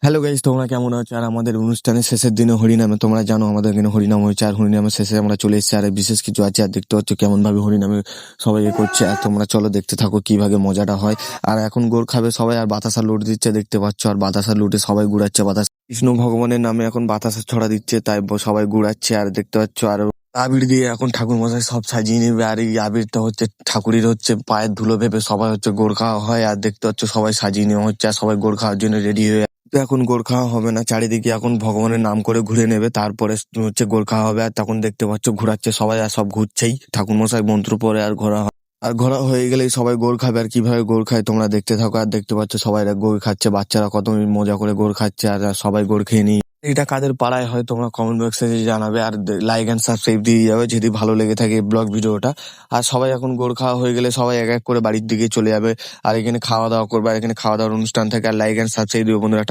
Hello guys, তোমরা কেমন আছো? আর আমাদের অনুষ্ঠানের শেষের দিনে হরিনামে তোমরা জানো আমাদের এখানে হরিনাম হয়েছে, আর হরিনামের শেষে আমরা চলে এসেছি। আর বিশেষ কিছু আছে, আর দেখতে পাচ্ছ কেমন ভাবে হরিনামে সবাই করছে। আর তোমরা চলো দেখতে থাকো কিভাবে মজাটা হয়। আর এখন গোর খাবে সবাই, আর বাতাসা লুট দিচ্ছে দেখতে পাচ্ছ। আর বাতাসা লুটে সবাই ঘুরাচ্ছে বাতাসা, কৃষ্ণ ভগবানের নামে এখন বাতাসা ছড়া দিচ্ছে, তাই সবাই ঘুরাচ্ছে। আর দেখতে পাচ্ছ, আর আবির দিয়ে এখন ঠাকুর মশাই সব সাজিয়ে নেবে। আর এই আবিরটা হচ্ছে ঠাকুরের হচ্ছে পায়ের ধুলো ভেবে সবাই হচ্ছে গোর খাওয়া হয়। আর দেখতে পাচ্ছ সবাই সাজিয়ে নেওয়া হচ্ছে, আর সবাই গোর খাওয়ার জন্য রেডি হয়ে। তো এখন গোর খাওয়া হবে না, চারিদিকে এখন ভগবানের নাম করে ঘুরে নেবে, তারপরে হচ্ছে গোর খাওয়া হবে। আর তখন দেখতে পাচ্ছ ঘোরাচ্ছে সবাই, আর সব ঘুরছেই ঠাকুর মশাই মন্ত্র পরে। আর ঘোরা হয়, আর ঘোরা হয়ে গেলেই সবাই গোর খাবে। আর কিভাবে গোর খায় তোমরা দেখতে থাকো। আর দেখতে পাচ্ছ সবাই গোর খাচ্ছে, বাচ্চারা কত মজা করে গোর খাচ্ছে। আর সবাই গোর খেয়ে নিই। এটা কাদের পাড়ায় হয় তোমরা কমেন্ট বক্সে জানাবে। আর লাইক অ্যান্ড সাবস্ক্রাইব দিয়ে যাবে যদি ভালো লেগে থাকে ব্লগ ভিডিওটা। আর সবাই এখন গোর খাওয়া হয়ে গেলে সবাই এক এক করে বাড়ির দিকে চলে যাবে। আর এখানে খাওয়া দাওয়া করবে, আর এখানে খাওয়া দাওয়ার অনুষ্ঠান থাকে। আর লাইক অ্যান্ড সাবস্ক্রাইব দিও বন্ধুরা।